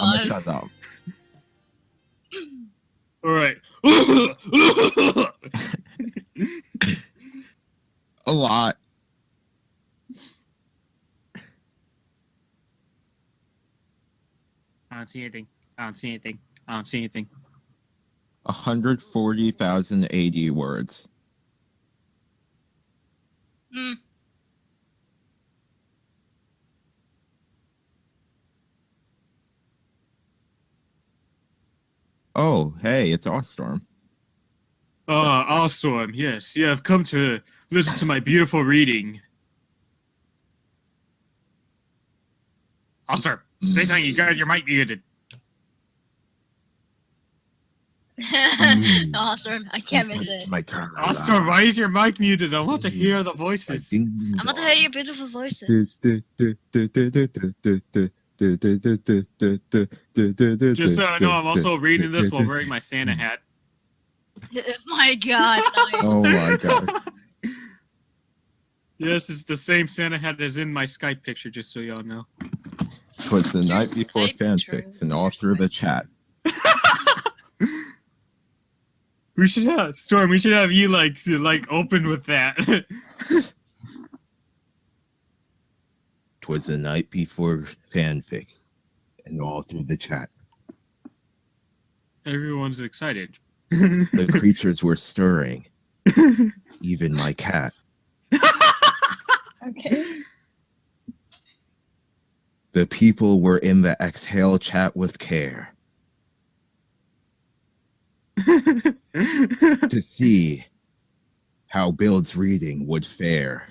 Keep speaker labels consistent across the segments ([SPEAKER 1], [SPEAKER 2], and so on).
[SPEAKER 1] gonna shut up.
[SPEAKER 2] All right.
[SPEAKER 1] A lot.
[SPEAKER 2] I don't see anything. I don't see anything. I don't see anything.
[SPEAKER 1] 140,080 words.
[SPEAKER 3] Hmm.
[SPEAKER 1] Oh, hey, it's Allstorm.
[SPEAKER 2] Allstorm, yes. You have come to listen to my beautiful reading. Allstorm, say something. You got your mic muted.
[SPEAKER 3] Awesome. I can't miss it.
[SPEAKER 1] My turn.
[SPEAKER 2] Allstorm, why is your mic muted? I want to hear the voices.
[SPEAKER 3] I'm about to hear your beautiful voices.
[SPEAKER 2] Just so I know, I'm also reading this while wearing my Santa hat.
[SPEAKER 3] My God.
[SPEAKER 1] Oh my god.
[SPEAKER 2] Yes, it's the same Santa hat as in my Skype picture, just so y'all know.
[SPEAKER 1] Twas the night before
[SPEAKER 3] Skype picture.
[SPEAKER 1] fanfics and all through the chat.
[SPEAKER 2] We should have Storm. We should have you like open with that.
[SPEAKER 1] Twas the night before fanfics and all through the chat.
[SPEAKER 2] Everyone's excited.
[SPEAKER 1] The creatures were stirring. Even my cat.
[SPEAKER 3] Okay.
[SPEAKER 1] The people were in the exhale chat with care. To see how Build's reading would fare.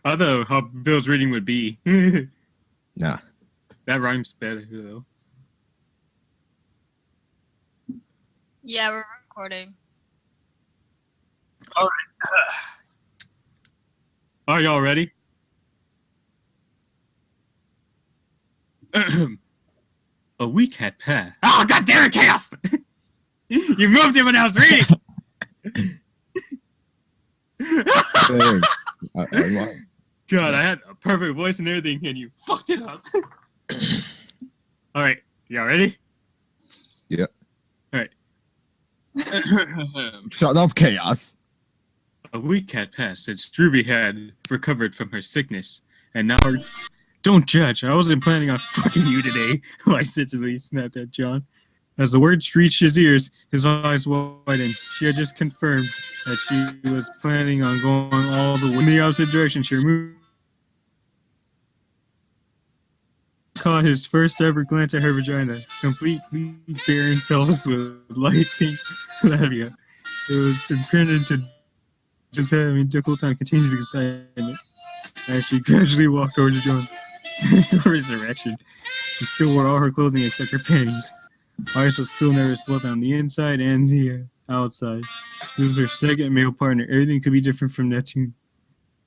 [SPEAKER 2] I know how Bill's reading would be.
[SPEAKER 1] Nah.
[SPEAKER 2] That rhymes better, though.
[SPEAKER 3] Yeah, we're recording.
[SPEAKER 2] All right. Are y'all ready? A week had passed. Oh, God damn it, Chaos! You moved him when I was reading!
[SPEAKER 1] Dang. I'm like,
[SPEAKER 2] God, I had a perfect voice and everything, and you fucked it up. All right, y'all ready?
[SPEAKER 1] yeah.
[SPEAKER 2] All right.
[SPEAKER 1] Shut up, Chaos.
[SPEAKER 2] A week had passed since RWBY had recovered from her sickness, and now it's... Don't judge, I wasn't planning on fucking you today, licentiously snapped at John. As the words reached his ears, his eyes widened. She had just confirmed that she was planning on going all the way in the opposite direction. She removed... Caught his first ever glance at her vagina, completely barren pelvis with light pink labia. It was imprinted to just having difficult time continues excitement as she gradually walked over to John. Resurrection. She still wore all her clothing except her panties. Iris was still nervous both on the inside and the outside. This was her second male partner. Everything could be different from Neptune.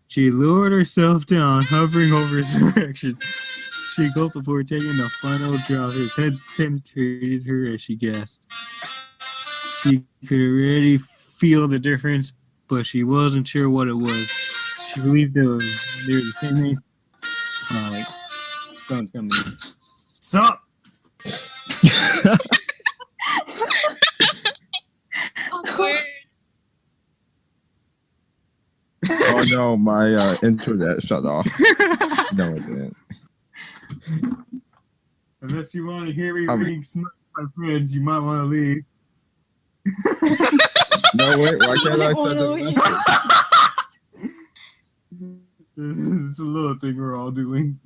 [SPEAKER 2] She lowered herself down, hovering over his erection. She gulped before taking the final drop. His head penetrated her as she gasped. She could already feel the difference, but she wasn't sure what it was. She believed they were the same thing. Oh, wait. Someone's coming. Sup?
[SPEAKER 3] Awkward.
[SPEAKER 1] Oh no, my internet shut off. No, it didn't.
[SPEAKER 2] Unless you want to hear me reading smut to my friends, you might want to leave.
[SPEAKER 1] No, wait, why can't I send a message?
[SPEAKER 2] It's a little thing we're all doing.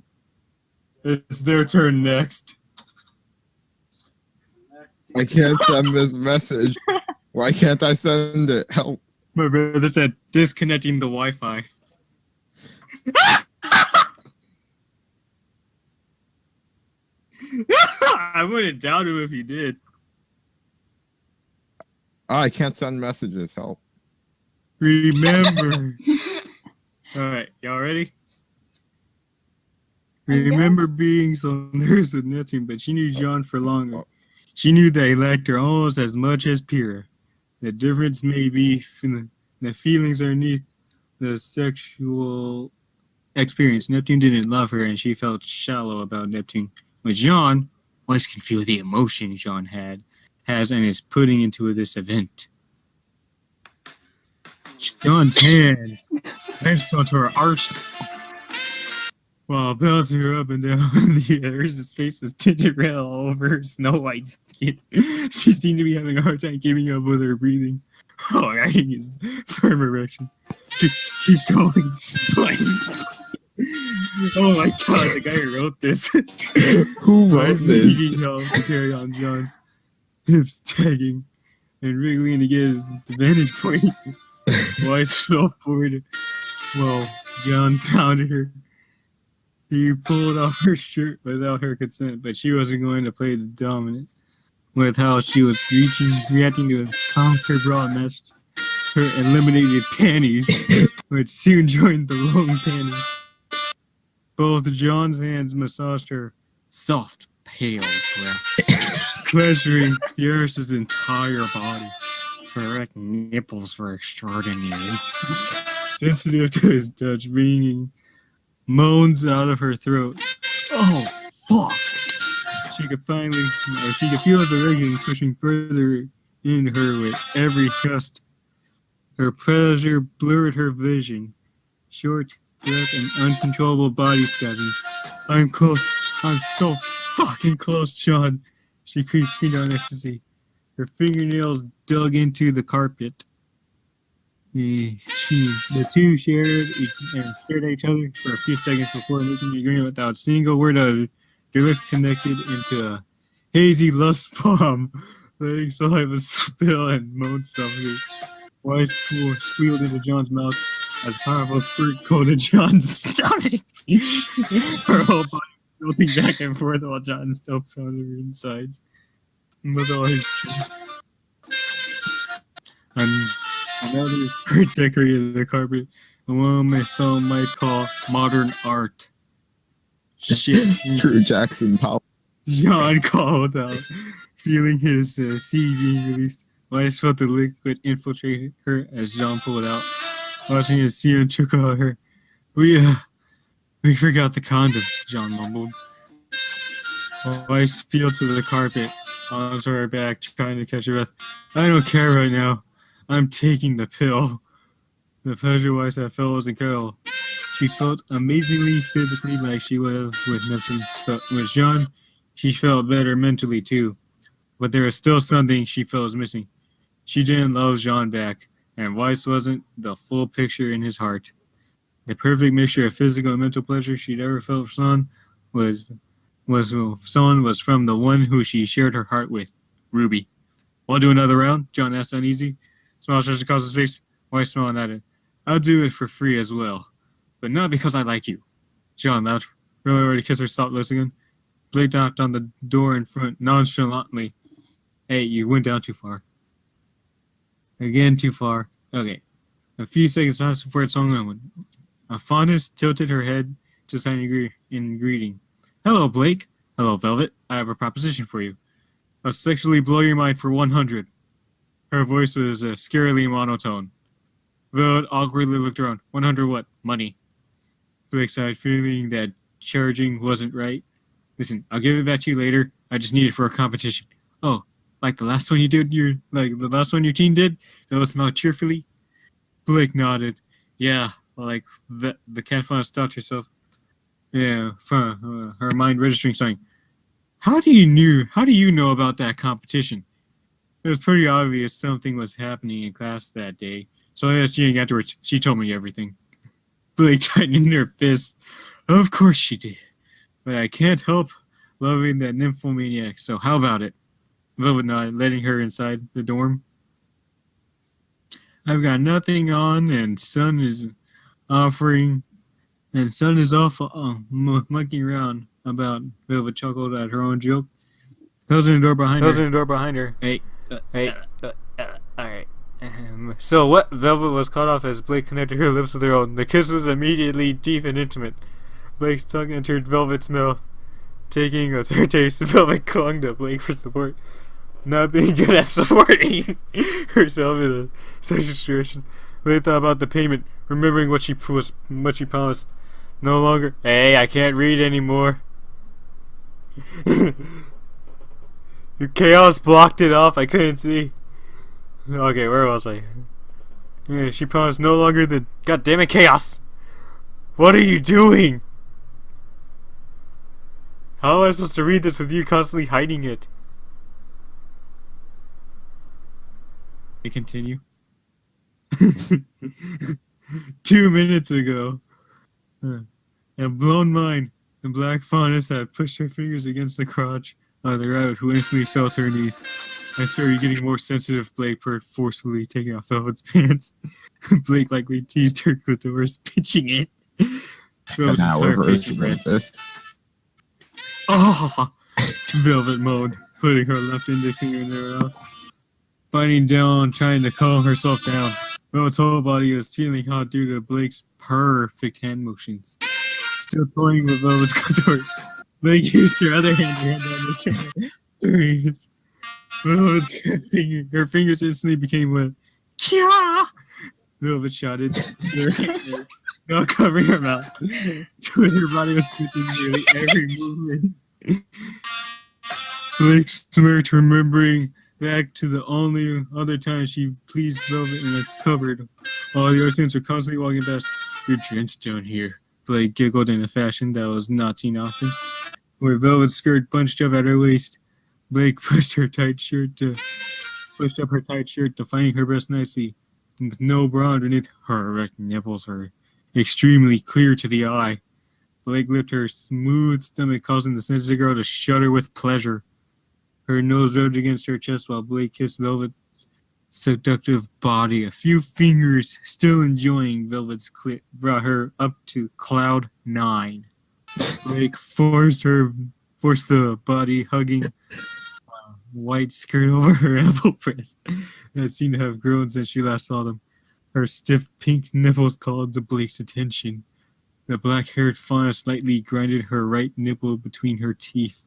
[SPEAKER 2] It's their turn next.
[SPEAKER 1] I can't send this message. Why can't I send it? Help.
[SPEAKER 2] My brother said disconnecting the Wi-Fi. I wouldn't doubt him if he did.
[SPEAKER 1] Oh, I can't send messages. Help.
[SPEAKER 2] Remember. Alright, y'all ready? Remember being so nervous with Neptune, but she knew John for longer. She knew that he liked her almost as much as Pyrrha. The difference may be the feelings underneath the sexual experience. Neptune didn't love her, and she felt shallow about Neptune. With John, Weiss can feel the emotion John has and is putting into this event. John's hands clenched onto her arse while bouncing her up and down in the air. His face was tinted red all over her snow white skin. She seemed to be having a hard time keeping up with her breathing. Oh, writing is firm erection. Keep going. Weiss. Oh my god, the guy who wrote this.
[SPEAKER 1] Who wrote
[SPEAKER 2] Weiss
[SPEAKER 1] this?
[SPEAKER 2] needing help to carry on John's hips, tagging and wriggling to get his vantage point. Weiss fell forward while John pounded her. He pulled off her shirt without her consent, but she wasn't going to play the dominant with how she was reacting to his conquer bra meshed her eliminated panties, which soon joined the long panties. Both John's hands massaged her soft, pale breath, pleasuring Pierce's entire body. Her erect nipples were extraordinary, sensitive to his touch, bringing moans out of her throat. Oh, fuck! She could feel his erection pushing further in her with every thrust. Her pleasure blurred her vision. Short breath and uncontrollable body spasm. I'm close. I'm so fucking close, John. She screamed on ecstasy. Her fingernails dug into the carpet. The two stared at each other for a few seconds before making an agreement without a single word uttered. Their lips connected into a hazy lust bomb, letting saliva spill and moan softly. Weiss squealed into John's mouth as a powerful squirt coated John's stomach. Her whole body tilting back and forth while John still pounded her insides with all his strength. Another squirt decorated the carpet, a woman some might call modern art. Shit.
[SPEAKER 1] True Jackson Powell.
[SPEAKER 2] John called out, feeling his seed being released. Weiss felt the liquid infiltrate her as John pulled out, watching his semen trickle out her. We forgot the condom, John mumbled. Weiss fell to the carpet, onto her back, trying to catch her breath. I don't care right now. I'm taking the pill. The pleasure Weiss had felt was incredible. She felt amazingly physically like she would have with Neptune, but with John, she felt better mentally too. But there was still something she felt was missing. She didn't love John back, and Weiss wasn't the full picture in his heart. The perfect mixture of physical and mental pleasure she'd ever felt for someone was from the one who she shared her heart with, Ruby. Want to do another round? John asked uneasy. Smile stretched across his face. Weiss smiling at it. I'll do it for free as well, but not because I like you. John laughed, really ready to kiss her soft lips again. Blake knocked on the door in front nonchalantly. Hey, you went down too far. Again, too far. Okay. A few seconds passed before it swung on. A fondness tilted her head to sign in greeting. Hello, Blake. Hello, Velvet. I have a proposition for you. I'll sexually blow your mind for 100. Her voice was scarily monotone. Velvet awkwardly looked around. 100 what? Money. Blake sighed, feeling that charging wasn't right. Listen, I'll give it back to you later. I just need it for a competition. Oh, like the last one the last one your team did? That was smiled cheerfully. Blake nodded. Yeah, like the cat fun stopped herself. Yeah, her mind registering something. How do you know about that competition? It was pretty obvious something was happening in class that day. So I asked Jean afterwards. She told me everything. Blake tightened her fist. Of course she did. But I can't help loving that nymphomaniac, so how about it? Velvet nodded, letting her inside the dorm. I've got nothing on, and Sun is monkeying around about. Velvet chuckled at her own joke. Closing the door behind her. Hey, alright. So what? Velvet was cut off as Blake connected her lips with her own. The kiss was immediately deep and intimate. Blake's tongue entered Velvet's mouth. Taking a third taste, Velvet clung to Blake for support. Not being good at supporting herself in a such a situation. Blake thought about the payment, remembering what she promised. No longer. Hey, I can't read anymore.
[SPEAKER 4] Chaos blocked it off. I couldn't see. Okay, where was I? Yeah, she promised no longer than. God damn it, Chaos! What are you doing? How am I supposed to read this with you constantly hiding it?
[SPEAKER 2] I continue. 2 minutes ago, and blown mind, the black fauness had pushed her fingers against the crotch of the rabbit, who instantly fell to her knees. I saw her getting more sensitive. Blake purred, forcefully taking off Velvet's pants. Blake likely teased her clitoris, pitching it. Velvet's entire face was red. Oh! Velvet moaned, putting her left index finger in her mouth, biting down, trying to calm herself down. Velvet's whole body was feeling hot due to Blake's perfect hand motions. Still toying with Velvet's clitoris, Blake used her other hand to hand down the chair. Velvet's her fingers instantly became wet. Kia! Velvet shouted, not covering her mouth. Her body was twitching nearly every movement. Blake smirked, remembering back to the only other time she pleased Velvet in a cupboard. All the other students were constantly walking past. You're drenched down here. Blake giggled in a fashion that was not seen often. Where Velvet's skirt bunched up at her waist, Blake pushed up her tight shirt, defining her breast nicely. With no bra underneath, her erect nipples were extremely clear to the eye. Blake lifted her smooth stomach, causing the sensitive girl to shudder with pleasure. Her nose rubbed against her chest while Blake kissed Velvet's seductive body. A few fingers, still enjoying Velvet's clit, brought her up to cloud 9. Blake forced the body hugging white skirt over her ample breast that seemed to have grown since she last saw them. Her stiff pink nipples called to Blake's attention. The black-haired fauna slightly grinded her right nipple between her teeth.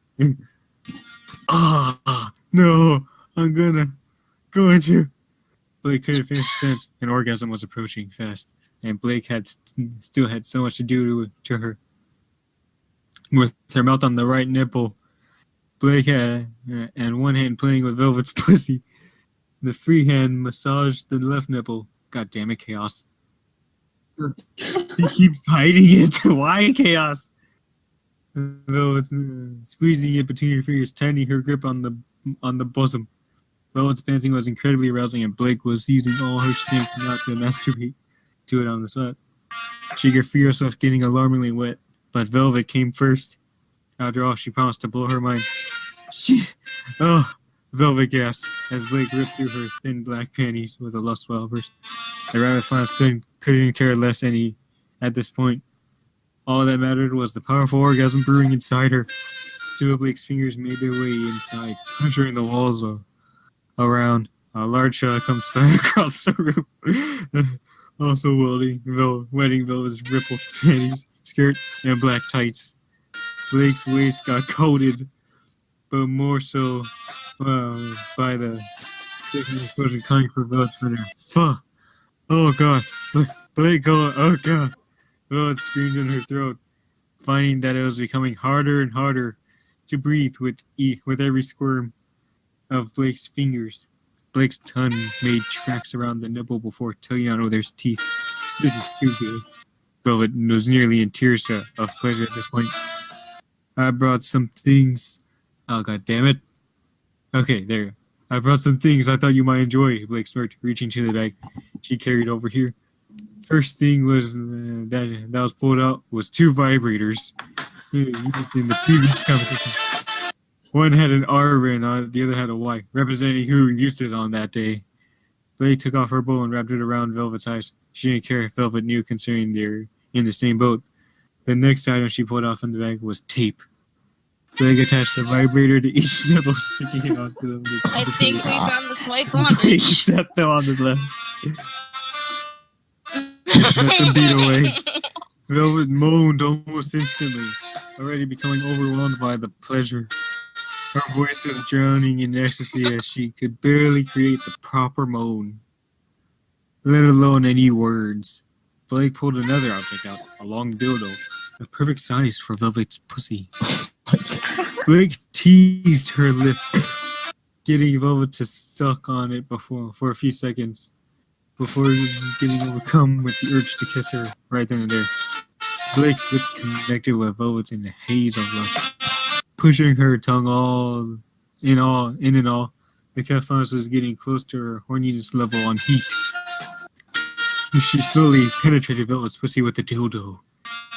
[SPEAKER 2] No, I'm going to. Blake couldn't finish the sentence. An orgasm was approaching fast, and Blake still had so much to do to her. With her mouth on the right nipple, Blake had and one hand playing with Velvet's pussy. The free hand massaged the left nipple. God damn it, Chaos. He keeps hiding it. Why, Chaos? Velvet's squeezing it between her fingers, tightening her grip on the bosom. Velvet's panting was incredibly arousing, and Blake was using all her strength not to masturbate to it on the spot. She could feel herself getting alarmingly wet, but Velvet came first. After all, she promised to blow her mind. Velvet gasped as Blake ripped through her thin black panties with a lustful outburst. The rabbit flies couldn't care less at this point. All that mattered was the powerful orgasm brewing inside her. Two of Blake's fingers made their way inside, puncturing the walls around. A large shadow comes flying across the room, also wetting Velvet's rippled panties, skirt, and black tights. Blake's waist got coated, but more so by the explosion coming from Velvet's fender. Fuck! Oh god! Blake, oh god! Velvet screamed in her throat, finding that it was becoming harder and harder to breathe with every squirm of Blake's fingers. Blake's tongue made tracks around the nipple before tugging on with his teeth. This is too good. Velvet was nearly in tears of pleasure at this point. I brought some things. Oh, god damn it. Okay, there. I brought some things I thought you might enjoy, Blake smirked, reaching to the bag she carried over here. First thing was that was pulled out was 2 vibrators in the previous competition. One had an R written on it, the other had a Y, representing who used it on that day. Blake took off her bowl and wrapped it around Velvet's eyes. She didn't care if Velvet knew, considering they're in the same boat. The next item she pulled off from the bag was tape. Blake attached the vibrator to each nipple, sticking it onto the
[SPEAKER 3] I think we found the swipe
[SPEAKER 2] Blake
[SPEAKER 3] bondage.
[SPEAKER 2] set them on the left. Let them beat away. Velvet moaned almost instantly, already becoming overwhelmed by the pleasure. Her voice was drowning in ecstasy as she could barely create the proper moan, let alone any words. Blake pulled another object out, a long dildo, the perfect size for Velvet's pussy. Blake teased her lip, getting Velvet to suck on it for a few seconds before getting overcome with the urge to kiss her right then and there. Blake's lips connected with Velvet's in the haze of lust, pushing her tongue in and all. The Catfons was getting close to her horniness level on heat. She slowly penetrated Velvet's pussy with the dildo.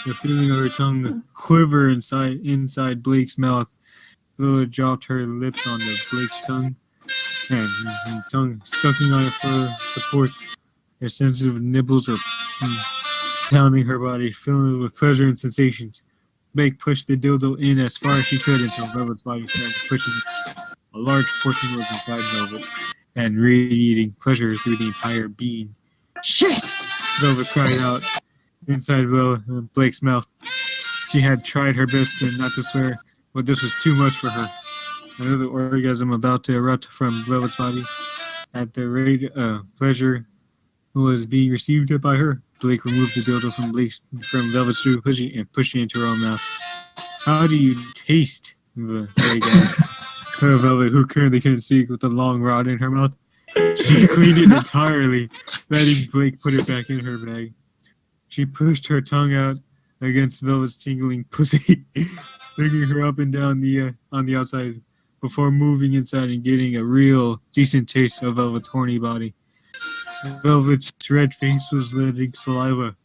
[SPEAKER 2] The feeling of her tongue quiver inside Blake's mouth. Velvet dropped her lips on the Blake's tongue, and tongue sucking on it for support. Her sensitive nipples were pounding her body, filling it with pleasure and sensations. Blake pushed the dildo in as far as she could until Velvet's body started pushing. A large portion was inside Velvet and radiating pleasure through the entire being. Shit! Velvet cried out inside Blake's mouth. She had tried her best not to swear, but this was too much for her. Another orgasm about to erupt from Velvet's body. At the rate pleasure was being received by her, Blake removed the dildo from Velvet's through pushing it into her own mouth. How do you taste? Blake asked. Velvet, who currently couldn't speak with the long rod in her mouth. She cleaned it entirely, letting Blake put it back in her bag. She pushed her tongue out against Velvet's tingling pussy, licking her up and down on the outside before moving inside and getting a real decent taste of Velvet's horny body. Velvet's red face was letting saliva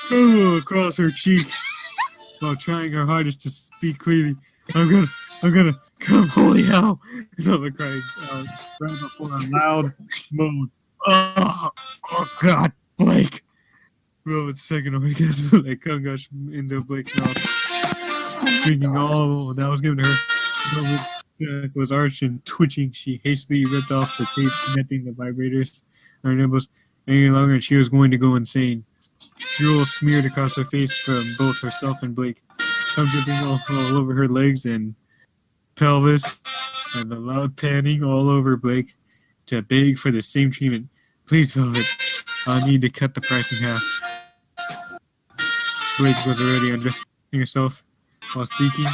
[SPEAKER 2] across her cheek while trying her hardest to speak clearly. I'm gonna come, holy hell! Velvet cried out right before a loud moan. Oh God, Blake! Velvet's second orgasm, like cum gush into Blake's mouth, drinking all that was given to her. Velvet's neck was arched and twitching. She hastily ripped off the tape connecting the vibrators on her nipples. Any longer, and she was going to go insane. Drool smeared across her face from both herself and Blake, cum dripping all over her legs and pelvis, and the loud panting all over Blake to beg for the same treatment. Please, Velvet, I need to cut the price in half. Blake was already undressing herself while speaking.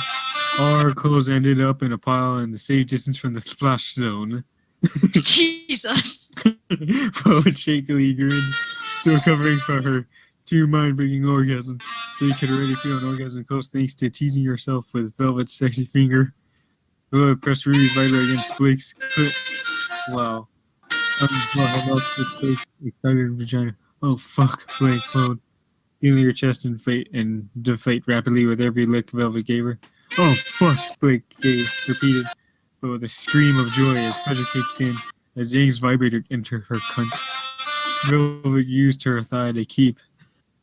[SPEAKER 2] All her clothes ended up in a pile in the safe distance from the splash zone.
[SPEAKER 3] Jesus.
[SPEAKER 2] Velvet shakily grinned, still recovering from her two mind-breaking orgasms. Blake could already feel an orgasm close thanks to teasing herself with Velvet's sexy finger. Velvet pressed Ruby's vibrator against Blake's clit. Wow. Her mouth with excited vagina. Oh fuck, Blake moaned, feeling her chest inflate and deflate rapidly with every lick Velvet gave her. Oh fuck, Blake repeated, but with a scream of joy as pleasure kicked in as James vibrator entered her cunt. Velvet used her thigh to keep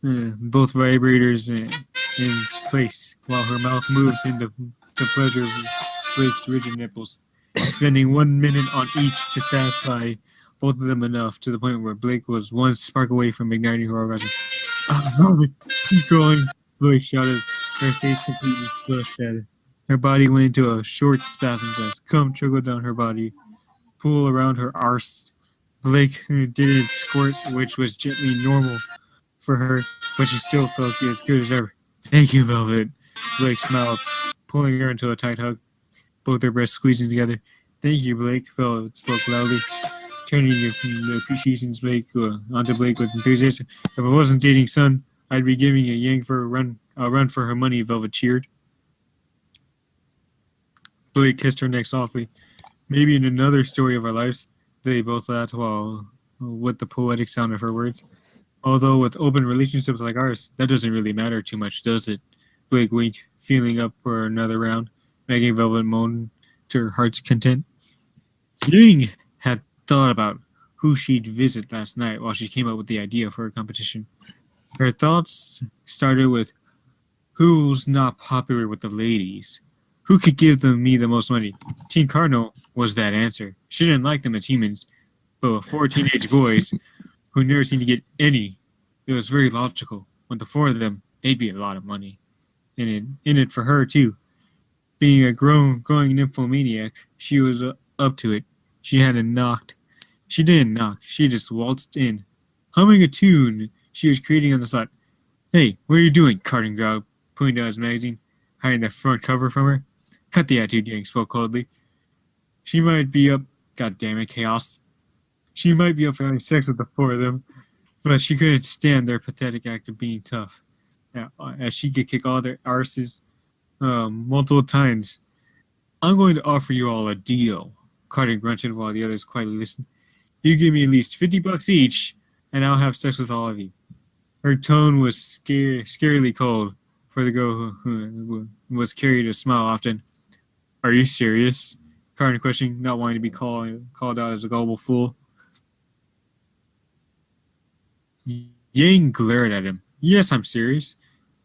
[SPEAKER 2] both vibrators in place while her mouth moved into the pleasure of Blake's rigid nipples, spending 1 minute on each to satisfy both of them enough to the point where Blake was one spark away from igniting her orgasm. Oh, keep going, Blake shouted, her face completely flushed at it. Her body went into a short spasm as cum trickled down her body, pool around her arse. Blake didn't squirt, which was gently normal for her, but she still felt as good as ever. Thank you, Velvet. Blake smiled, pulling her into a tight hug, both their breasts squeezing together. Thank you, Blake, Velvet spoke loudly, turning the appreciations onto Blake with enthusiasm. If I wasn't dating Sun, I'd be giving a Yang for a run for her money, Velvet cheered. Blake kissed her neck softly. Maybe in another story of our lives, they both laughed with the poetic sound of her words. Although with open relationships like ours, that doesn't really matter too much, does it? Blake winked, feeling up for another round, making Velvet moan to her heart's content. Ying had thought about who she'd visit last night while she came up with the idea for her competition. Her thoughts started with, who's not popular with the ladies? Who could give me the most money? Team Cardinal was that answer. She didn't like them as humans, but with 4 teenage boys who never seemed to get any, it was very logical. With the 4 of them, they'd be a lot of money. And in it for her, too. Being a growing nymphomaniac, she was up to it. She hadn't knocked. She didn't knock. She just waltzed in, humming a tune she was creating on the spot. Hey, what are you doing, Cardinal growled, pulling down his magazine, hiding the front cover from her. Cut the attitude, Yang spoke coldly. She might be up. God damn it, Chaos. She might be up for having sex with the four of them, but she couldn't stand their pathetic act of being tough. Now, as she could kick all their arses multiple times. I'm going to offer you all a deal. Carter grunted while the others quietly listened. You give me at least $50 each, and I'll have sex with all of you. Her tone was scarily cold for the girl who was carried a smile often. Are you serious? Carter questioned, not wanting to be called out as a gullible fool. Yang glared at him. Yes, I'm serious.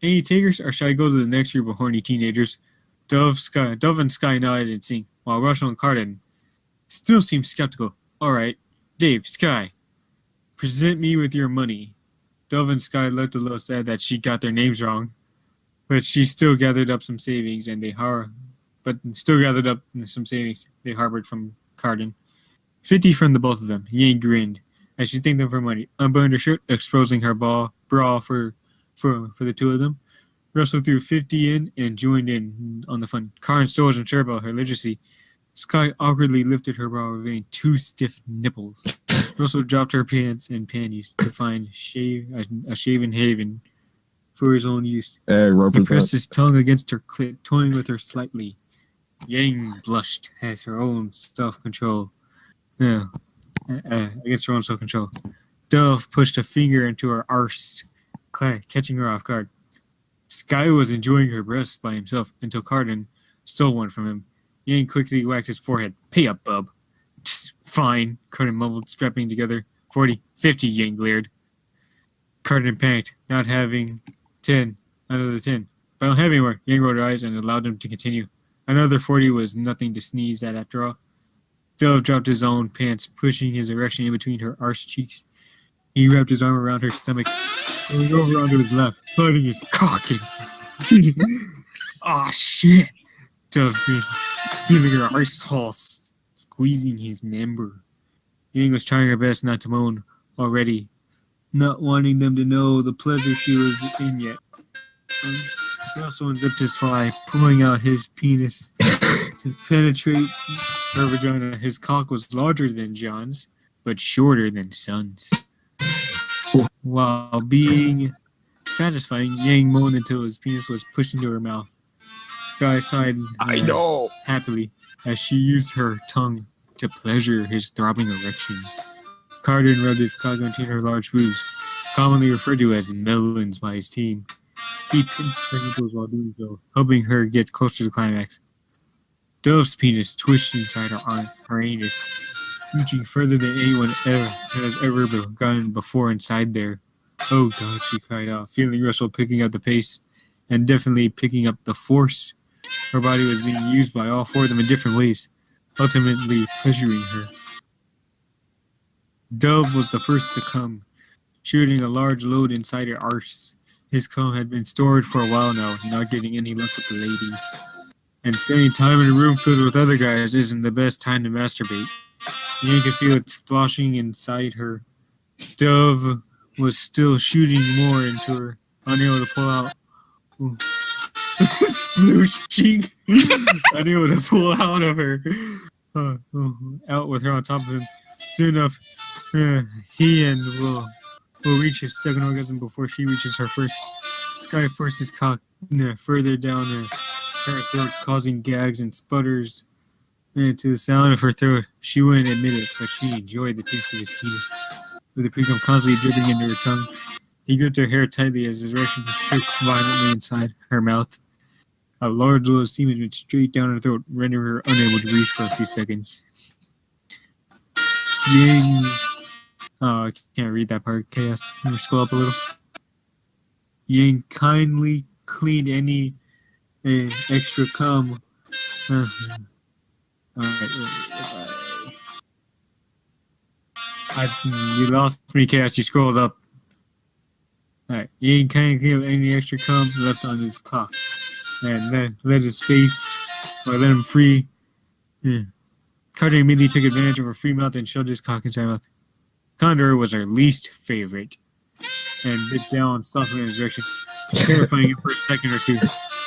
[SPEAKER 2] Any takers, or shall I go to the next group of horny teenagers? Dove and Sky nodded in sync, while Russell and Carden still seemed skeptical. All right, Dave, Sky, present me with your money. Dove and Sky looked a little sad that she got their names wrong, but she still gathered up some savings, and they harbored from Carden. 50 from the both of them. Yang grinned as she thanked them for money, unbuttoned her shirt, exposing her bra for the two of them. Russell threw 50 in and joined in on the fun. Karen still wasn't sure about her literacy. Sky awkwardly lifted her bra, revealing 2 stiff nipples. Russell dropped her pants and panties to find a shaven haven for his own use. He pressed his tongue against her clit, toying with her slightly. Yang blushed as her own self-control. Against her own self-control. Dove pushed a finger into her arse, catching her off guard. Sky was enjoying her breasts by himself until Carden stole one from him. Yang quickly waxed his forehead. Pay up, bub. Fine, Carden mumbled, scrapping together. 40, 50, Yang glared. Carden panicked, not having 10 out of the 10. But I don't have any more. Yang rolled her eyes and allowed him to continue. Another 40 was nothing to sneeze at after all. Dove dropped his own pants, pushing his erection in between her arse cheeks. He wrapped his arm around her stomach, going over onto his lap, sliding his cock in. Aw, shit! Dove grinned, feeling her arse hole squeezing his member. Yang was trying her best not to moan already, not wanting them to know the pleasure she was in yet. He also unzipped his fly, pulling out his penis to penetrate her vagina. His cock was larger than John's, but shorter than Sun's. While being satisfying, Yang moaned until his penis was pushed into her mouth. Sky sighed happily as she used her tongue to pleasure his throbbing erection. Carden rubbed his cock between her large boobs, commonly referred to as melons by his team. He pinched her nipples while doing so, helping her get closer to the climax. Dove's penis twitched inside her anus, reaching further than anyone has ever gotten before inside there. Oh God, she cried out, feeling Russell picking up the pace and definitely picking up the force. Her body was being used by all 4 of them in different ways, ultimately pressuring her. Dove was the first to come, shooting a large load inside her arse. His cum had been stored for a while now, not getting any luck with the ladies. And spending time in a room filled with other guys isn't the best time to masturbate. You could feel it splashing inside her. Dove was still shooting more into her, unable to pull out. Sploosh cheek! Unable to pull out of her. Out with her on top of him. Soon enough, he and will reach his second orgasm before she reaches her first. Sky forced his cock further down her throat, causing gags and sputters. And to the sound of her throat, she wouldn't admit it, but she enjoyed the taste of his penis. With the pre-cum constantly dripping into her tongue, he gripped her hair tightly as his erection shook violently inside her mouth. A large load of semen went straight down her throat, rendering her unable to breathe for a few seconds. Yang... Oh, I can't read that part. Chaos. Let me scroll up a little. Yang kindly cleaned any extra cum. You lost me, Chaos. You scrolled up. Alright. Yang kindly cleaned any extra cum left on his cock. And then let his face, or let him free. Carter immediately took advantage of her free mouth and shoved his cock inside her mouth. Condor was her least favorite, and bit down, softening his direction, terrifying it for a second or two.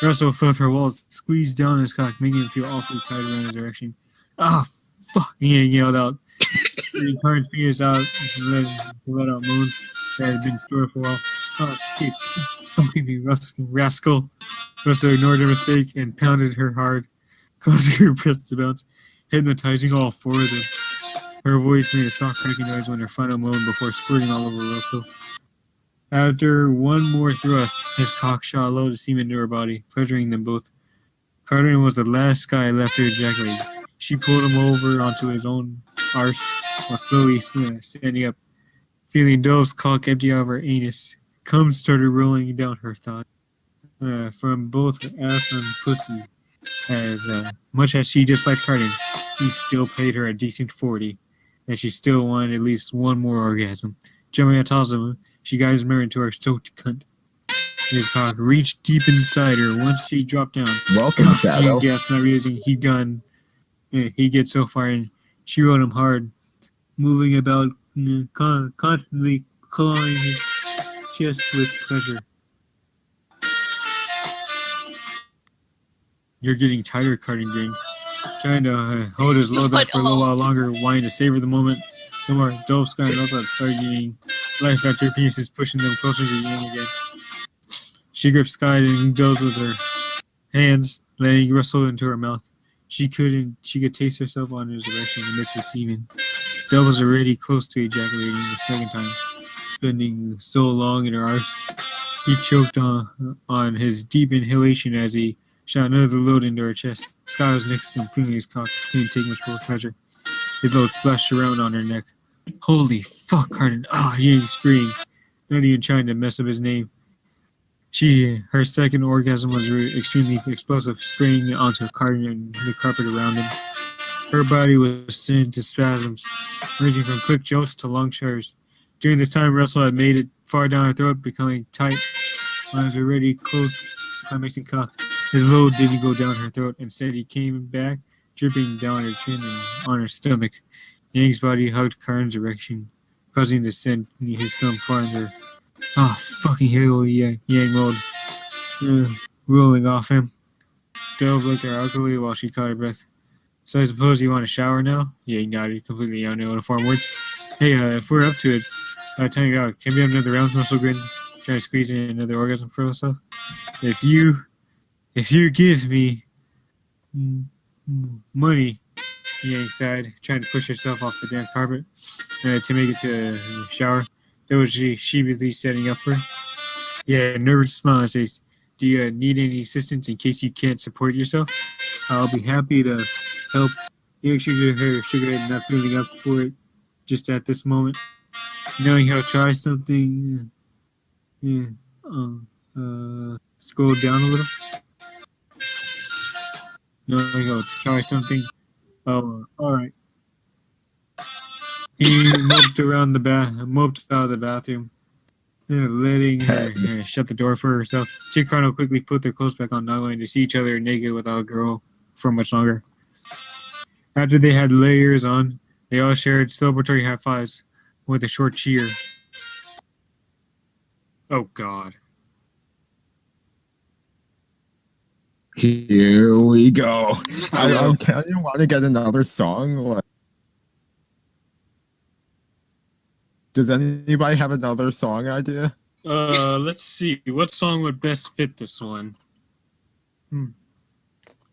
[SPEAKER 2] Russell felt her walls squeeze down his cock, making him feel awfully tight around his erection. Ah, fuck! He yelled out. He turned his fingers out and let out moans that had been stored for a while. Oh shit! Fucking me, rascal! Russell ignored her mistake and pounded her hard, causing her breasts to bounce, hypnotizing all four of them. Her voice made a soft cracking noise when her final moan before squirting all over Russell. After one more thrust, his cock shot a load of semen into her body, pleasuring them both. Carter was the last guy left to ejaculate. She pulled him over onto his own arse while slowly standing up. Feeling Dove's cock empty out of her anus, cum started rolling down her thigh. From both her ass and pussy. As much as she disliked Carter, he still paid her a decent 40, and she still wanted at least one more orgasm. Jumping on top of him, she got his mirror into her stoked cunt. His cock reached deep inside her once she dropped down.
[SPEAKER 1] Welcome, Shadow.
[SPEAKER 2] He gasped, not realizing he'd gone. He get so far, and she rode him hard, moving about, constantly clawing his chest with pleasure. You're getting tighter, Carter grinned, trying to hold his load back for a little while longer, wanting to savor the moment. Somewhere, Dove, Sky, and Elsa started getting life after penises, pushing them closer to Yang again. She gripped Sky and Dove with her hands, letting Russell into her mouth. She could taste herself on his erection in the midst of semen. Dove was already close to ejaculating the second time, spending so long in her arse. He choked on his deep inhalation as he shot another load into her chest. Sky was next to him, feeling his cock. Couldn't take much more pleasure. His load splashed around on her neck. Holy fuck, Carden. Yang screamed, not even trying to mess up his name. Her second orgasm was extremely explosive, spraying onto Carden and the carpet around him. Her body was sent into spasms, ranging from quick jolts to long shudders. During this time, Russell had made it far down her throat, becoming tight when it was already close to climaxing cock. His load didn't go down her throat. Instead, he came back, dripping down her chin and on her stomach. Yang's body hugged Karn's erection, causing him to send his cum farther. Fucking hell, Yang moaned, rolling off him. Dove looked at her awkwardly while she caught her breath. So I suppose you want a shower now? Yang nodded, completely uniform words. Hey, if we're up to it, time it out. Can we have another round? Russell grinned, trying to squeeze in another orgasm for herself. If you give me money, Yang sighed, trying to push herself off the damn carpet to make it to the shower. That was she busy setting up for. Yeah, nervous smile on his face. Do you need any assistance in case you can't support yourself? I'll be happy to help. Yang shook her head, not feeling up for it just at this moment. Knowing he'll try something, scroll down a little. Knowing he'll try something. Oh, alright. He moped out of the bathroom, letting her shut the door for herself. She and Carnal quickly put their clothes back on, not wanting to see each other naked without a girl for much longer. After they had layers on, they all shared celebratory high fives with a short cheer. Oh, God.
[SPEAKER 1] Here we go. I'm telling you, want to get another song? Like, does anybody have another song idea?
[SPEAKER 2] Let's see. What song would best fit this one?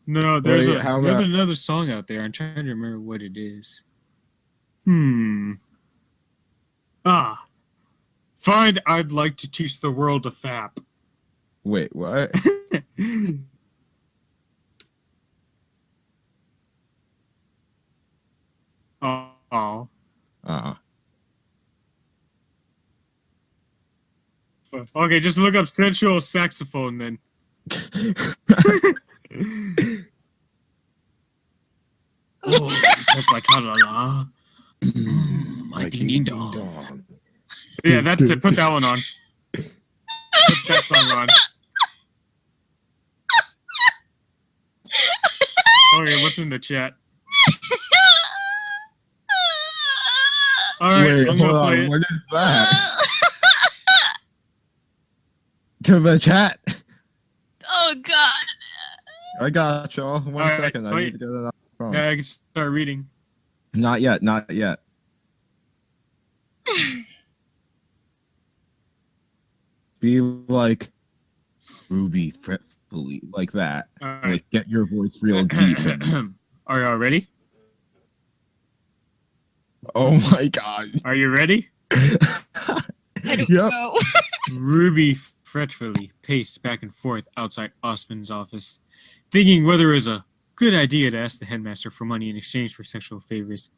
[SPEAKER 2] No, there's another song out there. I'm trying to remember what it is. Find I'd Like to Teach the World to Fap.
[SPEAKER 1] Wait, what?
[SPEAKER 2] Oh. Okay, just look up sensual saxophone then. Oh, that's my ta-la-la. My ding-ding-dong. Yeah, that's it. Put that one on. Put that song on. Okay, what's in the chat? Alright,
[SPEAKER 1] Wait,
[SPEAKER 2] I'm
[SPEAKER 1] hold
[SPEAKER 2] gonna play
[SPEAKER 1] on.
[SPEAKER 2] it.
[SPEAKER 1] What is that? To the chat.
[SPEAKER 3] Oh God.
[SPEAKER 1] I got y'all. One
[SPEAKER 2] All right,
[SPEAKER 1] second. I
[SPEAKER 2] wait.
[SPEAKER 1] need to get it off the phone.
[SPEAKER 2] Now I can start reading.
[SPEAKER 1] Not yet. Not yet. Be like Ruby fretfully, like that.
[SPEAKER 2] All right.
[SPEAKER 1] Like get your voice real deep.
[SPEAKER 2] Are y'all ready?
[SPEAKER 1] Oh my god.
[SPEAKER 2] Are you ready?
[SPEAKER 3] I don't
[SPEAKER 1] Yep.
[SPEAKER 3] know.
[SPEAKER 2] Ruby fretfully paced back and forth outside Osman's office, thinking whether it was a good idea to ask the headmaster for money in exchange for sexual favors.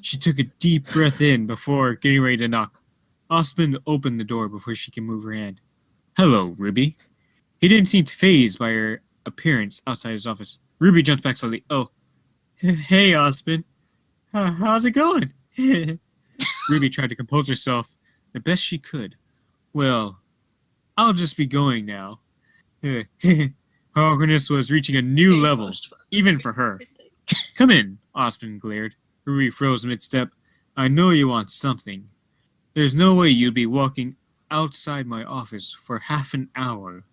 [SPEAKER 2] She took a deep breath in before getting ready to knock. Osman opened the door before she could move her hand. Hello, Ruby. He didn't seem fazed by her appearance outside his office. Ruby jumped back slowly. Oh, hey, Osman. How's it going? Ruby tried to compose herself the best she could. Well, I'll just be going now. Her awkwardness was reaching a new level, even for her. Come in, Osman glared. Ruby froze mid-step. I know you want something. There's no way you'd be walking outside my office for half an hour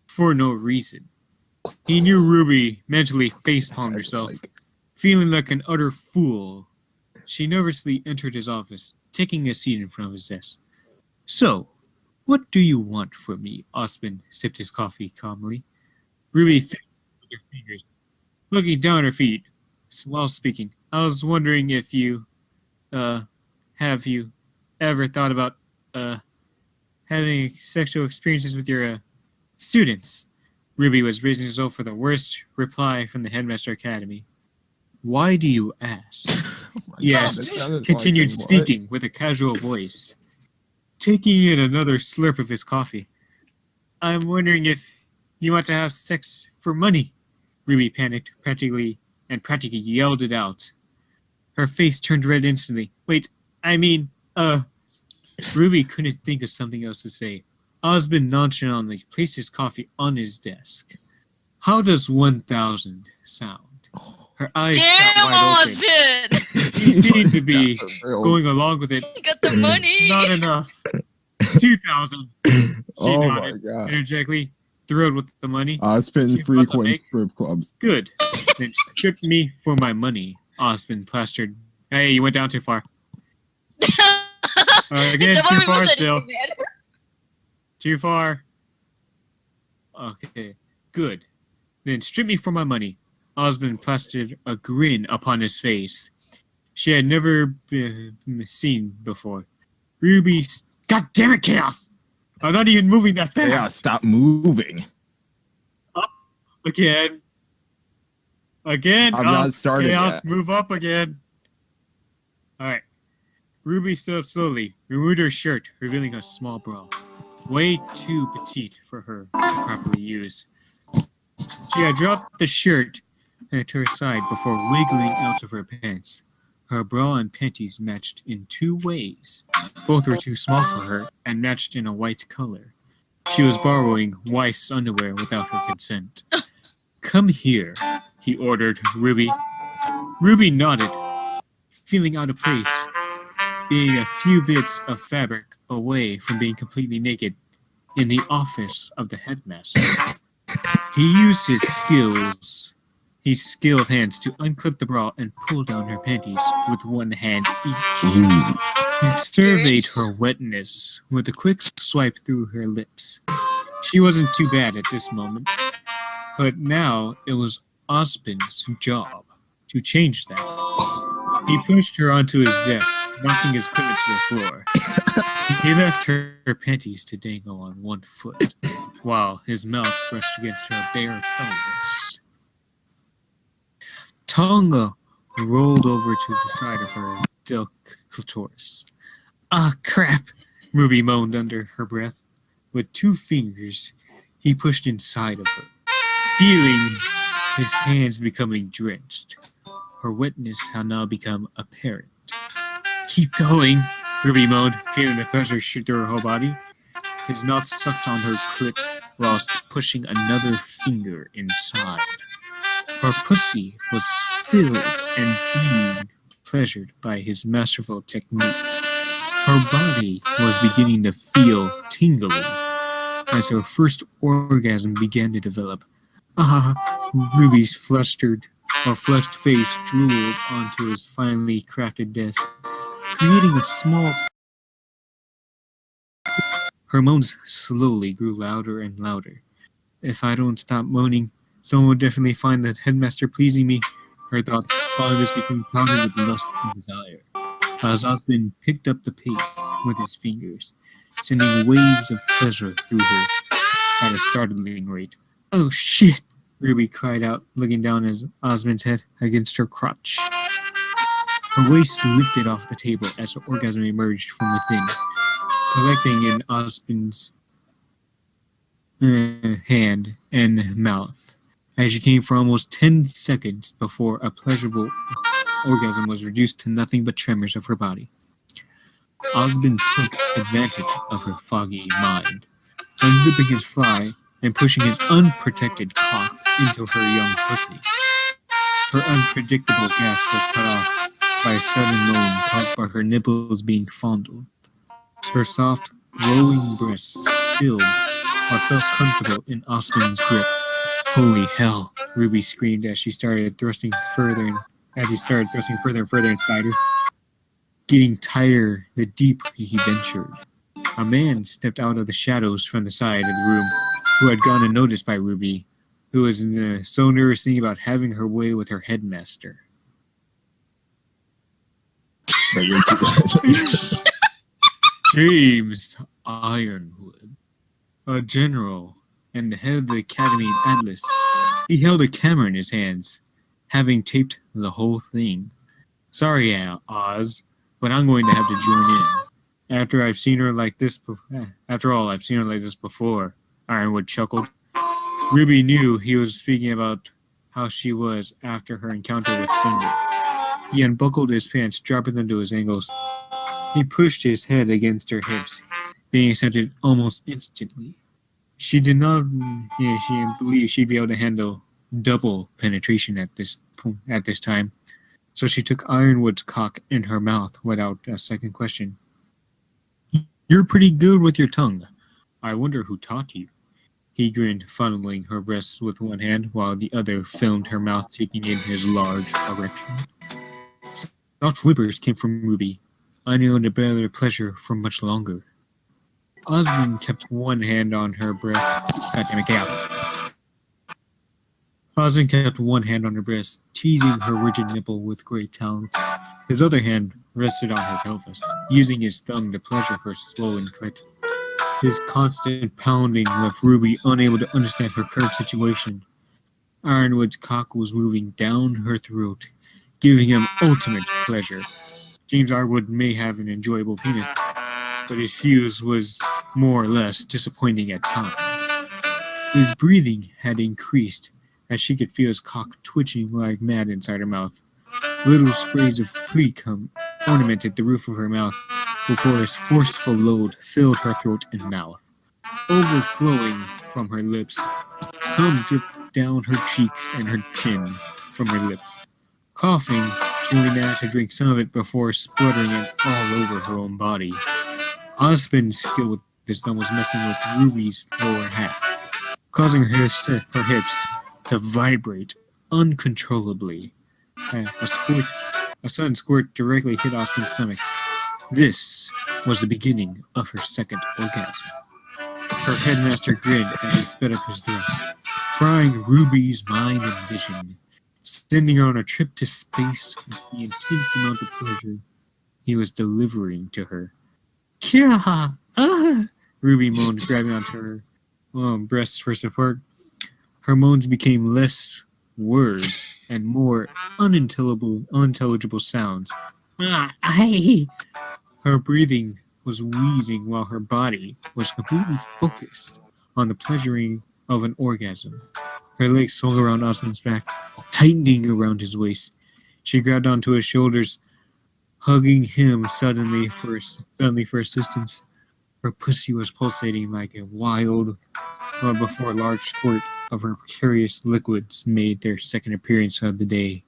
[SPEAKER 2] for no reason. He knew Ruby mentally facepalmed herself, feeling like an utter fool. She nervously entered his office, taking a seat in front of his desk. So, what do you want from me? Osman sipped his coffee calmly. Ruby fiddled with her fingers, looking down at her feet while speaking. I was wondering if you, have you ever thought about, having sexual experiences with your, students? Ruby was raising herself for the worst reply from the Headmaster Academy. Why do you ask? Yes, continued speaking with a casual voice, taking in another slurp of his coffee. I'm wondering if you want to have sex for money. Ruby panicked, practically yelled it out. Her face turned red instantly. Wait, I mean, Ruby couldn't think of something else to say. Osmond nonchalantly placed his coffee on his desk. How does 1,000 sound? Her eyes shot
[SPEAKER 3] Damn,
[SPEAKER 2] wide open.
[SPEAKER 3] Osmond!
[SPEAKER 2] He seemed to be going along with it.
[SPEAKER 3] You got the money!
[SPEAKER 2] Not enough. 2,000. She
[SPEAKER 1] Oh my
[SPEAKER 2] nodded
[SPEAKER 1] god.
[SPEAKER 2] energetically, thrilled with the money.
[SPEAKER 1] Osman
[SPEAKER 2] She
[SPEAKER 1] frequent
[SPEAKER 2] wants to make-
[SPEAKER 1] strip clubs.
[SPEAKER 2] Good. Then strip me for my money. Osmond plastered. Hey, you went down too far. Again,
[SPEAKER 3] Don't
[SPEAKER 2] too
[SPEAKER 3] worry
[SPEAKER 2] far
[SPEAKER 3] about
[SPEAKER 2] still.
[SPEAKER 3] anything, man.
[SPEAKER 2] Too far. Okay, good. Then strip me for my money. Osmond plastered a grin upon his face she had never been seen before. Ruby, God damn it, Chaos! I'm not even moving that fast.
[SPEAKER 1] Yeah, stop moving.
[SPEAKER 2] Again.
[SPEAKER 1] I'm not started
[SPEAKER 2] Chaos,
[SPEAKER 1] yet.
[SPEAKER 2] move up again. Alright. Ruby stood up slowly, removed her shirt, revealing a small bra. Way too petite for her to properly use. She had dropped the shirt to her side before wiggling out of her pants. Her bra and panties matched in two ways. Both were too small for her and matched in a white color. She was borrowing Weiss underwear without her consent. Come here, he ordered Ruby. Ruby nodded, feeling out of place, being a few bits of fabric away from being completely naked in the office of the headmaster. He used his skilled hands to unclip the bra and pull down her panties with one hand each. He surveyed her wetness with a quick swipe through her lips. She wasn't too bad at this moment, but now it was Osmond's job to change that. He pushed her onto his desk, knocking his equipment to the floor. He left her panties to dangle on one foot, while his mouth brushed against her bare pelvis. Tonga rolled over to the side of her clitoris. Ah, crap, Ruby moaned under her breath. With 2 fingers, he pushed inside of her, feeling his hands becoming drenched. Her wetness had now become apparent. Keep going, Ruby moaned, feeling the pressure shoot through her whole body. His mouth sucked on her clit whilst pushing another finger inside. Her pussy was filled and being pleasured by his masterful technique. Her body was beginning to feel tingling as her first orgasm began to develop. Ruby's flushed face drooled onto his finely crafted desk, creating a small. Her moans slowly grew louder and louder. If I don't stop moaning, someone will definitely find the headmaster pleasing me. Her thoughts followed became clouded with lust and desire. As Osmond picked up the pace with his fingers, sending waves of pleasure through her at a startling rate. Oh shit! Ruby cried out, looking down at Osmond's head against her crotch. Her waist lifted off the table as the orgasm emerged from within, collecting in Osmond's hand and mouth, as she came for almost 10 seconds before a pleasurable orgasm was reduced to nothing but tremors of her body. Osmond took advantage of her foggy mind, unzipping his fly and pushing his unprotected cock into her young pussy. Her unpredictable gasp was cut off by a sudden moan caused by her nipples being fondled. Her soft, glowing breasts filled or felt comfortable in Osmond's grip. Holy hell, Ruby screamed as he started thrusting further and further inside her. Getting tighter the deeper he ventured. A man stepped out of the shadows from the side of the room, who had gone unnoticed by Ruby, who was so nervous thinking about having her way with her headmaster. James Ironwood, a general and the head of the Academy in Atlas. He held a camera in his hands, having taped the whole thing. Sorry, Oz, but I'm going to have to join in. After all, I've seen her like this before, Ironwood chuckled. Ruby knew he was speaking about how she was after her encounter with Cinder. He unbuckled his pants, dropping them to his ankles. He pushed his head against her hips, being accepted almost instantly. She did not believe she'd be able to handle double penetration at this time, so she took Ironwood's cock in her mouth without a second question. You're pretty good with your tongue. I wonder who taught you. He grinned, funneling her breasts with one hand while the other filmed her mouth taking in his large erection. Soft whimpers came from Ruby, unable to bear their pleasure for much longer. Osmond kept one hand on her breast. Goddammit, chaos. Osmond kept one hand on her breast, teasing her rigid nipple with great talent. His other hand rested on her pelvis, using his thumb to pleasure her swollen clit. His constant pounding left Ruby unable to understand her current situation. Ironwood's cock was moving down her throat, giving him ultimate pleasure. James Ironwood may have an enjoyable penis, but his fuse was more or less disappointing at times. His breathing had increased as she could feel his cock twitching like mad inside her mouth. Little sprays of pre-cum ornamented the roof of her mouth before his forceful load filled her throat and mouth. Overflowing from her lips, cum dripped down her cheeks and her chin from her lips. Coughing, she only managed to drink some of it before spluttering it all over her own body. Osmond's skill with this thumb was messing with Ruby's lower half, causing her hips to vibrate uncontrollably. A sudden squirt directly hit Osmond's stomach. This was the beginning of her second orgasm. Her headmaster grinned as he sped up his thrust, frying Ruby's mind and vision, sending her on a trip to space with the intense amount of pleasure he was delivering to her. Kya! Ruby moaned, grabbing onto her breasts for support. Her moans became less words and more unintelligible sounds. Her breathing was wheezing while her body was completely focused on the pleasuring of an orgasm. Her legs swung around Osmond's back, tightening around his waist. She grabbed onto his shoulders, hugging him suddenly for assistance. Her pussy was pulsating like a wild before a large squirt of her precarious liquids made their second appearance of the day.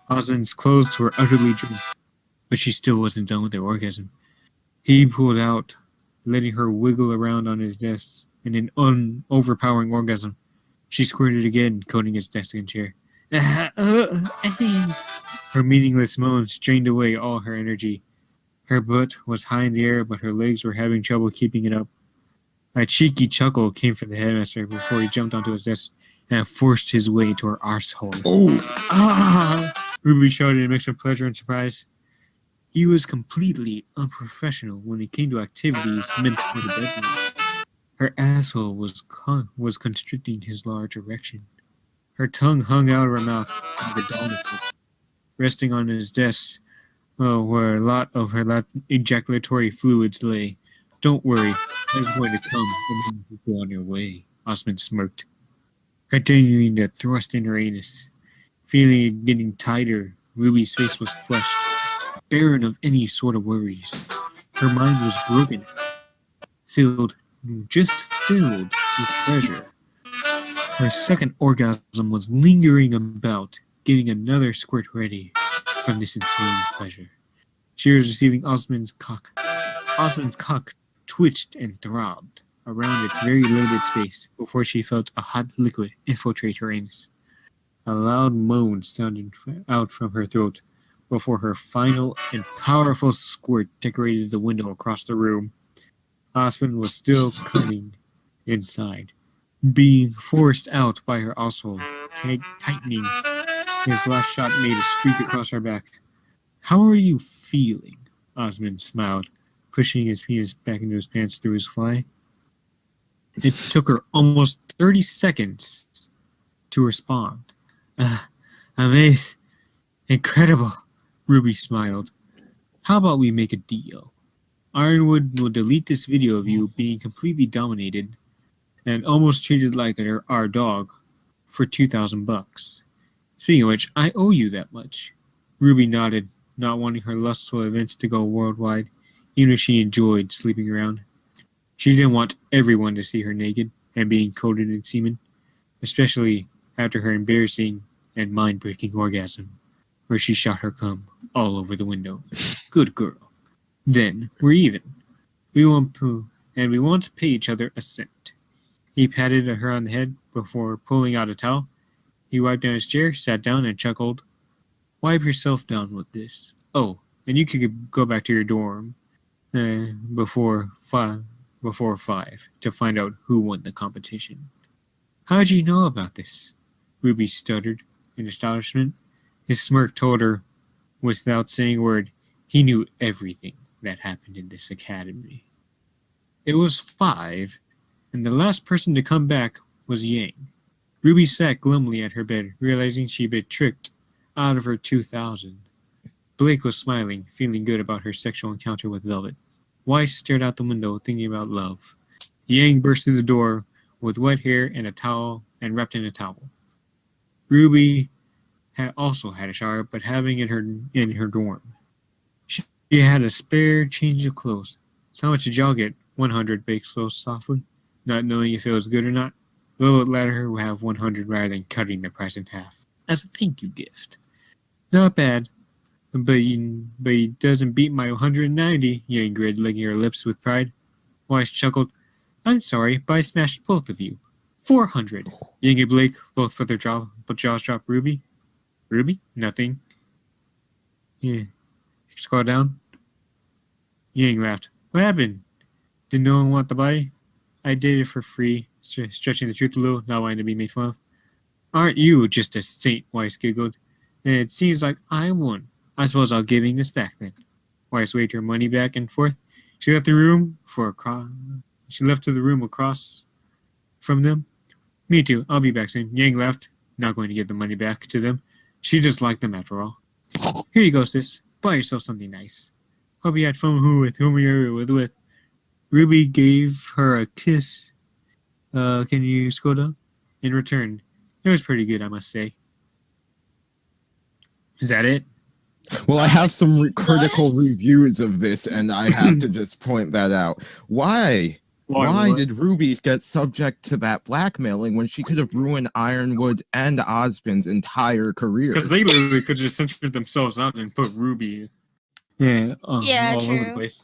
[SPEAKER 2] Osmond's clothes were utterly drenched, but she still wasn't done with her orgasm. He pulled out, letting her wiggle around on his desk in an overpowering orgasm. She squirted again, coating his desk and chair. Her meaningless moans drained away all her energy. Her butt was high in the air, but her legs were having trouble keeping it up. A cheeky chuckle came from the headmaster before he jumped onto his desk and forced his way to her arsehole.
[SPEAKER 1] Oh,
[SPEAKER 2] Ah! Ruby shouted in a mix of pleasure and surprise. He was completely unprofessional when it came to activities meant for the bedroom. Her asshole was constricting his large erection. Her tongue hung out of her mouth like a doll nipple, resting on his desk, where a lot of her ejaculatory fluids lay. Don't worry, it's going to come and then go on your way, Osmond smirked, continuing to thrust in her anus. Feeling it getting tighter, Ruby's face was flushed, barren of any sort of worries. Her mind was broken, filled with pleasure. Her second orgasm was lingering about, getting another squirt ready from this insane pleasure. She was receiving Osmond's cock. Osmond's cock twitched and throbbed around its very limited space before she felt a hot liquid infiltrate her anus. A loud moan sounded out from her throat before her final and powerful squirt decorated the window across the room. Osmond was still coming inside, being forced out by her asshole, tightening. His last shot made a streak across her back. How are you feeling? Osmond smiled, pushing his penis back into his pants through his fly. It took her almost 30 seconds to respond. Amazing. Incredible, Ruby smiled. How about we make a deal? Ironwood will delete this video of you being completely dominated and almost treated like our dog for $2,000. Speaking of which, I owe you that much. Ruby nodded, not wanting her lustful events to go worldwide, even if she enjoyed sleeping around. She didn't want everyone to see her naked and being coated in semen, especially after her embarrassing and mind-breaking orgasm, where she shot her cum all over the window. Good girl. Then we're even. We won't pay each other a cent. He patted her on the head before pulling out a towel. He wiped down his chair, sat down, and chuckled. Wipe yourself down with this. Oh, and you could go back to your dorm before 5 to find out who won the competition. How'd you know about this? Ruby stuttered in astonishment. His smirk told her, without saying a word, he knew everything that happened in this academy. It was 5, and the last person to come back was Yang. Ruby sat glumly at her bed, realizing she'd been tricked out of her 2,000. Blake was smiling, feeling good about her sexual encounter with Velvet. Weiss stared out the window, thinking about love. Yang burst through the door with wet hair and a towel, and wrapped in a towel. Ruby also had a shower, but having it in her dorm. She had a spare change of clothes. So how much did y'all get? 100, Blake spoke softly, not knowing if it was good or not. Velvet let her have 100 rather than cutting the price in half as a thank you gift. Not bad, but it doesn't beat my 190. Yang grinned, licking her lips with pride. Weiss chuckled. I'm sorry, but I smashed both of you. 400. Yang and Blake both for their jaws dropped. Ruby? Ruby? Nothing. Yeah. Scroll down. Yang laughed. What happened? Did no one want the body? I did it for free, stretching the truth a little, not wanting to be made fun of. Aren't you just a saint? Weiss giggled. And it seems like I won. I suppose I'll giving this back then. Weiss waved her money back and forth. She left the room to the room across from them. Me too. I'll be back soon. Yang left, not going to give the money back to them. She just liked them after all. Here you go, sis. Buy yourself something nice. Hope you had fun with whom you were with. Ruby gave her a kiss. Can you scroll down? In return. It was pretty good, I must say. Is that it?
[SPEAKER 1] Well, I have some critical reviews of this, and I have to just point that out. Why did Ruby get subject to that blackmailing when she could have ruined Ironwood and Osmond's entire career?
[SPEAKER 2] Because they literally could just censored themselves out and put Ruby all over the place.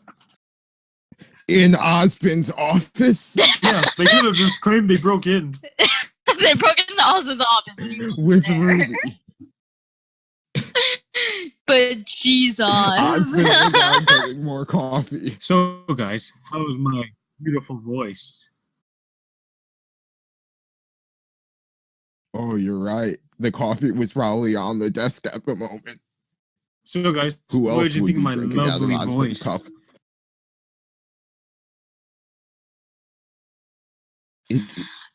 [SPEAKER 1] In Osmond's office?
[SPEAKER 2] Yeah, they could have just claimed they broke in.
[SPEAKER 3] they broke into Oz's office.
[SPEAKER 1] with
[SPEAKER 3] there.
[SPEAKER 1] Ruby.
[SPEAKER 3] But Jesus.
[SPEAKER 1] Oz been down getting more coffee.
[SPEAKER 2] So, guys, how's my beautiful voice?
[SPEAKER 1] Oh, you're right. The coffee was probably on the desk at the moment.
[SPEAKER 2] So, guys,
[SPEAKER 1] Who
[SPEAKER 2] what
[SPEAKER 1] else
[SPEAKER 2] did you
[SPEAKER 1] would
[SPEAKER 2] think of
[SPEAKER 1] be
[SPEAKER 2] my
[SPEAKER 1] drinking out of
[SPEAKER 2] lovely
[SPEAKER 1] Oz's
[SPEAKER 2] voice?
[SPEAKER 1] cup?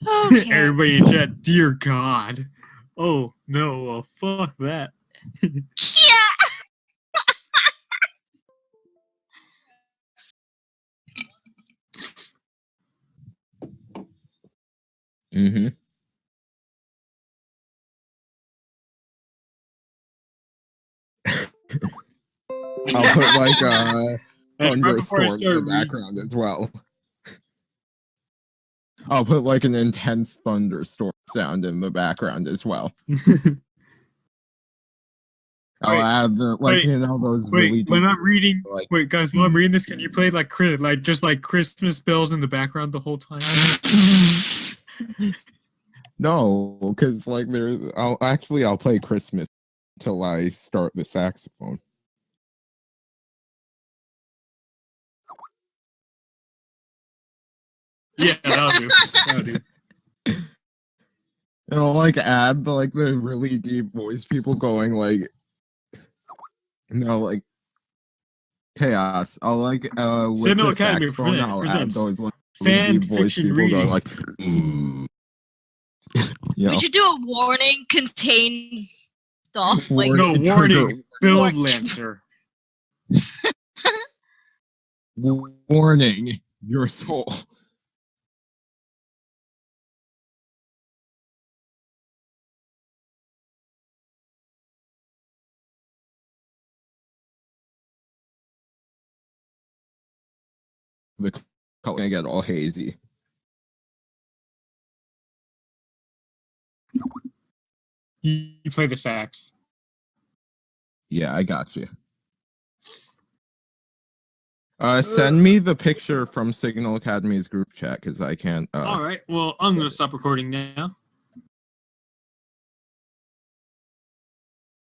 [SPEAKER 3] Okay.
[SPEAKER 2] Everybody in chat, dear God. Oh, no, well, fuck that.
[SPEAKER 3] Yeah.
[SPEAKER 1] Mm-hmm. I'll put like a
[SPEAKER 2] And right before I
[SPEAKER 1] thunderstorm in
[SPEAKER 2] start
[SPEAKER 1] the background as well. I'll put like an intense thunderstorm sound in the background as well. I'll
[SPEAKER 2] Wait,
[SPEAKER 1] add the
[SPEAKER 2] wait,
[SPEAKER 1] you know those
[SPEAKER 2] Wait,
[SPEAKER 1] really
[SPEAKER 2] when
[SPEAKER 1] deep,
[SPEAKER 2] I'm reading,
[SPEAKER 1] like
[SPEAKER 2] wait, guys, when I'm reading this, can you play like just like Christmas bells in the background the whole time?
[SPEAKER 1] no, because like there's I'll play Christmas till I start the saxophone.
[SPEAKER 2] Yeah, that'll do. That'll do.
[SPEAKER 1] And I'll like add the really deep voice people going like like chaos. I'll like with
[SPEAKER 2] Signal
[SPEAKER 1] the
[SPEAKER 2] Academy
[SPEAKER 1] saxophone I'll add
[SPEAKER 2] presents
[SPEAKER 1] those like really
[SPEAKER 2] fan
[SPEAKER 1] deep voice
[SPEAKER 2] fiction
[SPEAKER 1] people
[SPEAKER 2] reading.
[SPEAKER 1] going like you
[SPEAKER 3] We
[SPEAKER 1] know.
[SPEAKER 3] should do a warning contains stuff like
[SPEAKER 2] No,
[SPEAKER 1] Trigger
[SPEAKER 2] warning, BuildLancer.
[SPEAKER 1] warning your soul. The color gonna get all hazy.
[SPEAKER 2] You play the sax.
[SPEAKER 1] Yeah, I got you. Send me the picture from Signal Academy's group chat because I can't.
[SPEAKER 2] All right, well, I'm gonna stop recording now.